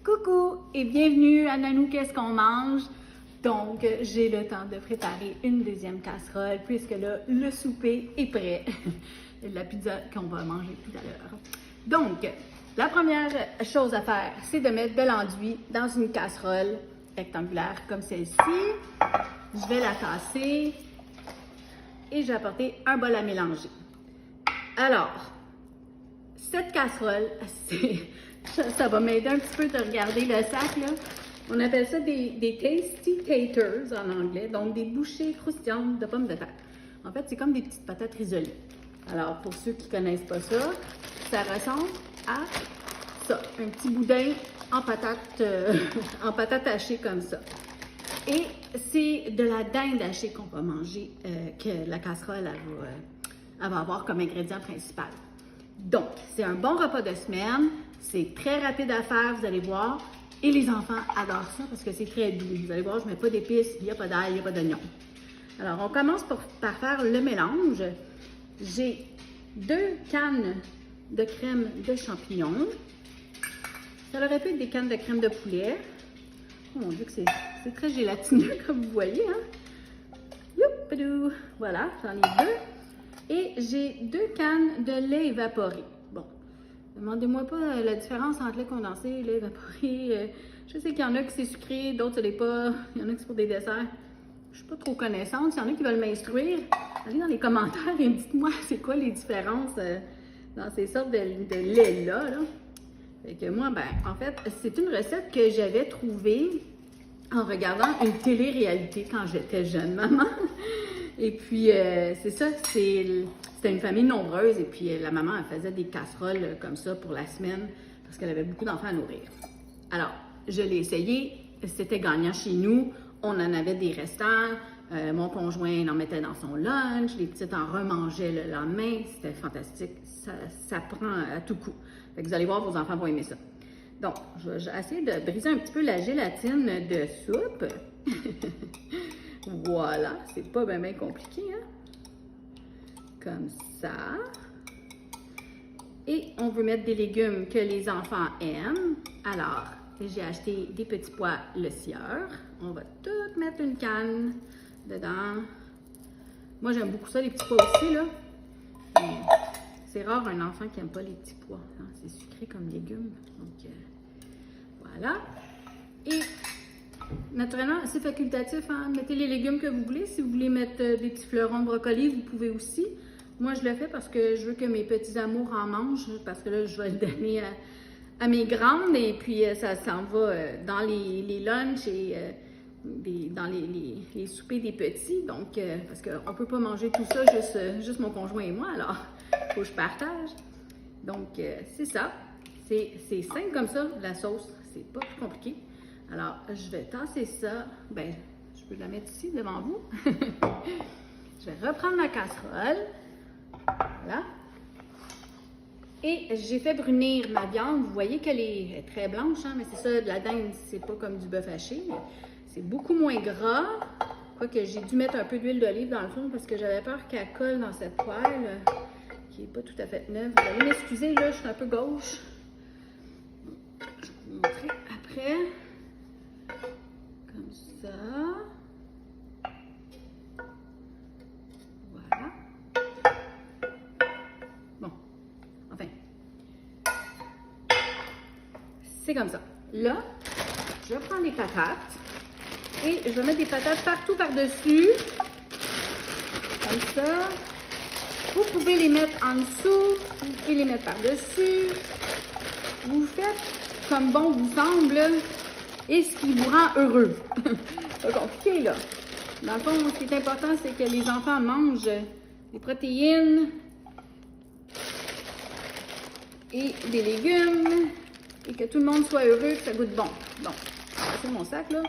Coucou et bienvenue à Nanou Qu'est-ce qu'on mange? Donc, j'ai le temps de préparer une deuxième casserole puisque là, le souper est prêt. La pizza qu'on va manger tout à l'heure. Donc, la première chose à faire, c'est de mettre de l'enduit dans une casserole rectangulaire comme celle-ci. Je vais la tasser et je vais apporter un bol à mélanger. Alors, cette casserole, ça va m'aider un petit peu de regarder le sac, là. On appelle ça des Tasty Taters en anglais, donc des bouchées croustillantes de pommes de terre. En fait, c'est comme des petites patates isolées. Alors, pour ceux qui ne connaissent pas ça, ça ressemble à ça, un petit boudin en patate hachée comme ça. Et c'est de la dinde hachée qu'on va manger, que la casserole elle va avoir comme ingrédient principal. Donc, c'est un bon repas de semaine, c'est très rapide à faire, vous allez voir. Et les enfants adorent ça parce que c'est très doux. Vous allez voir, je ne mets pas d'épices, il n'y a pas d'ail, il n'y a pas d'oignon. Alors, on commence par faire le mélange. J'ai 2 cannes de crème de champignons. Ça aurait pu être des cannes de crème de poulet. Oh mon Dieu, que c'est très gélatineux, comme vous voyez. Hein? Youpadou! Voilà, j'en ai 2. Et j'ai 2 cannes de lait évaporé. Bon, demandez-moi pas la différence entre lait condensé et lait évaporé. Je sais qu'il y en a qui c'est sucré, d'autres ce n'est pas. Il y en a qui c'est pour des desserts. Je suis pas trop connaissante. S'il y en a qui veulent m'instruire, allez dans les commentaires et dites-moi c'est quoi les différences dans ces sortes de lait-là. Là. Fait que moi, ben, en fait, c'est une recette que j'avais trouvée en regardant une télé-réalité quand j'étais jeune maman. Et puis, c'est ça, c'était une famille nombreuse. Et puis, la maman, elle faisait des casseroles comme ça pour la semaine parce qu'elle avait beaucoup d'enfants à nourrir. Alors, je l'ai essayé. C'était gagnant chez nous. On en avait des restants. Mon conjoint en mettait dans son lunch. Les petites en remangeaient le lendemain. C'était fantastique. Ça prend à tout coup. Fait que vous allez voir, vos enfants vont aimer ça. Donc, je vais essayer de briser un petit peu la gélatine de soupe. Voilà, c'est pas bien compliqué, hein? Comme ça. Et on veut mettre des légumes que les enfants aiment. Alors, j'ai acheté des petits pois le sieur. On va tout mettre une canne dedans. Moi, j'aime beaucoup ça, les petits pois aussi, là. C'est rare un enfant qui n'aime pas les petits pois. Hein? C'est sucré comme légumes. Donc, voilà. Et naturellement, c'est facultatif. Hein? Mettez les légumes que vous voulez. Si vous voulez mettre des petits fleurons de brocoli, vous pouvez aussi. Moi, je le fais parce que je veux que mes petits amours en mangent. Parce que là, je vais le donner à mes grandes. Et puis, ça s'en va dans les lunchs et dans les soupers des petits. Donc, parce qu'on ne peut pas manger tout ça, juste mon conjoint et moi. Alors, il faut que je partage. Donc, c'est ça. C'est simple comme ça, la sauce. C'est pas plus compliqué. Alors, je vais tasser ça. Ben, je peux la mettre ici devant vous. Je vais reprendre ma casserole. Voilà. Et j'ai fait brunir ma viande. Vous voyez qu'elle est très blanche, hein? Mais c'est ça, de la dinde, c'est pas comme du bœuf haché. C'est beaucoup moins gras. Quoique j'ai dû mettre un peu d'huile d'olive dans le fond parce que j'avais peur qu'elle colle dans cette poêle qui n'est pas tout à fait neuve. Vous allez m'excuser, là, je suis un peu gauche. Je vais vous montrer après. Comme ça. Voilà. Bon. Enfin. C'est comme ça. Là, je prends les patates et je vais mettre des patates partout par-dessus. Comme ça. Vous pouvez les mettre en dessous. Vous pouvez les mettre par-dessus. Vous faites comme bon vous semble. Et ce qui vous rend heureux. C'est pas compliqué, là. Dans le fond, ce qui est important, c'est que les enfants mangent des protéines et des légumes et que tout le monde soit heureux, que ça goûte bon. Bon, c'est mon sac, là.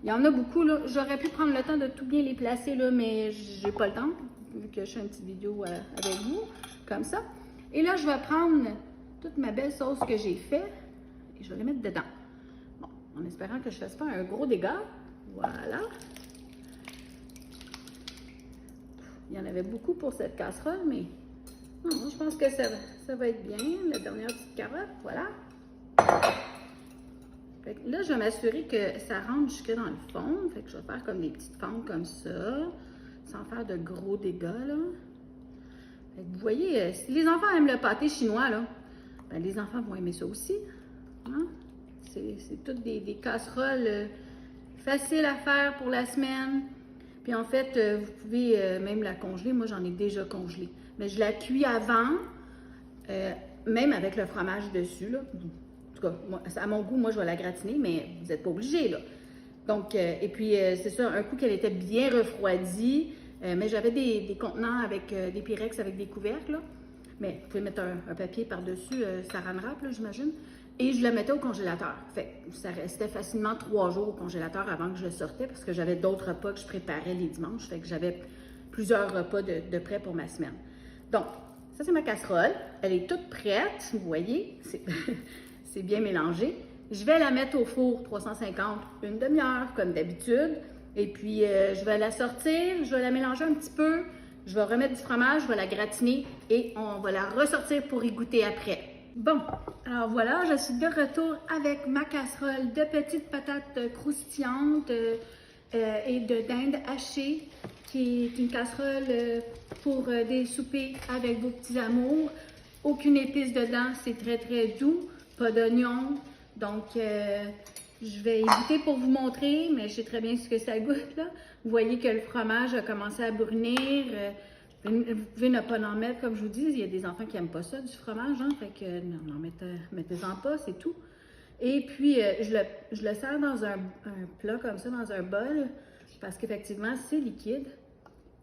Il y en a beaucoup, là. J'aurais pu prendre le temps de tout bien les placer, là, mais j'ai pas le temps, vu que je fais une petite vidéo avec vous, comme ça. Et là, je vais prendre toute ma belle sauce que j'ai faite et je vais la mettre dedans. En espérant que je ne fasse pas un gros dégât. Voilà. Il y en avait beaucoup pour cette casserole, mais non, je pense que ça va être bien. La dernière petite carotte, voilà. Fait que là, je vais m'assurer que ça rentre jusque dans le fond. Fait que je vais faire comme des petites fentes comme ça, sans faire de gros dégâts, là. Fait que vous voyez, si les enfants aiment le pâté chinois, là, ben les enfants vont aimer ça aussi. Hein? C'est toutes des casseroles faciles à faire pour la semaine. Puis en fait, vous pouvez même la congeler. Moi, j'en ai déjà congelé. Mais je la cuis avant, même avec le fromage dessus, là. En tout cas, moi, à mon goût, moi, je vais la gratiner, mais vous n'êtes pas obligé, là. Donc, et puis, c'est ça, un coup qu'elle était bien refroidie, mais j'avais des contenants avec des Pyrex avec des couvercles, là. Mais vous pouvez mettre un papier par-dessus, saran wrap, là, j'imagine. Et je le mettais au congélateur. Fait que ça restait facilement 3 jours au congélateur avant que je le sortais parce que j'avais d'autres repas que je préparais les dimanches. Fait que j'avais plusieurs repas de prêt pour ma semaine. Donc, ça, c'est ma casserole. Elle est toute prête, vous voyez. C'est bien mélangé. Je vais la mettre au four 350, une demi-heure, comme d'habitude. Et puis, je vais la sortir, je vais la mélanger un petit peu. Je vais remettre du fromage, je vais la gratiner et on va la ressortir pour y goûter après. Bon, alors voilà, je suis de retour avec ma casserole de petites patates croustillantes et de dinde hachée, qui est une casserole pour des soupers avec vos petits amours. Aucune épice dedans, c'est très très doux, pas d'oignon. Donc, je vais y goûter pour vous montrer, mais je sais très bien ce que ça goûte là. Vous voyez que le fromage a commencé à brunir. Vous pouvez ne pas en mettre, comme je vous dis, il y a des enfants qui n'aiment pas ça, du fromage, hein, fait que non, mettez-en pas, c'est tout. Et puis, je le sers dans un plat comme ça, dans un bol, parce qu'effectivement, c'est liquide.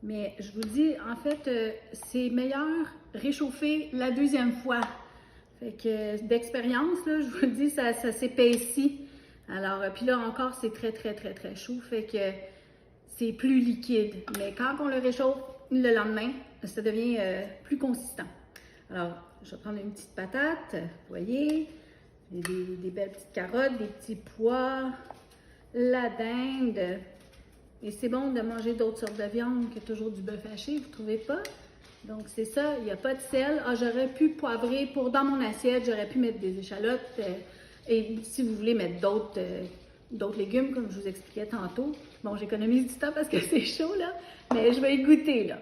Mais je vous dis, en fait, c'est meilleur réchauffer la deuxième fois. Fait que d'expérience, là, je vous le dis, ça s'épaissit. Alors, puis là encore, c'est très, très, très, très chaud, fait que c'est plus liquide. Mais quand on le réchauffe, le lendemain, ça devient plus consistant. Alors, je vais prendre une petite patate, vous voyez, des belles petites carottes, des petits pois, la dinde. Et c'est bon de manger d'autres sortes de viande que toujours du bœuf haché, vous ne trouvez pas? Donc, c'est ça, il n'y a pas de sel. Ah, j'aurais pu poivrer dans mon assiette, j'aurais pu mettre des échalotes. Et si vous voulez mettre d'autres légumes, comme je vous expliquais tantôt. Bon, j'économise du temps parce que c'est chaud, là, mais je vais y goûter, là.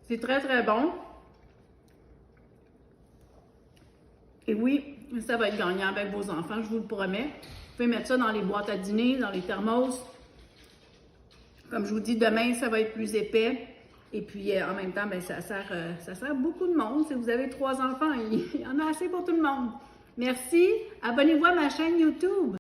C'est très, très bon. Et oui, ça va être gagnant avec vos enfants, je vous le promets. Vous pouvez mettre ça dans les boîtes à dîner, dans les thermos. Comme je vous dis, demain, ça va être plus épais. Et puis, en même temps, ben, ça sert beaucoup de monde. Si vous avez 3 enfants, il y en a assez pour tout le monde. Merci. Abonnez-vous à ma chaîne YouTube.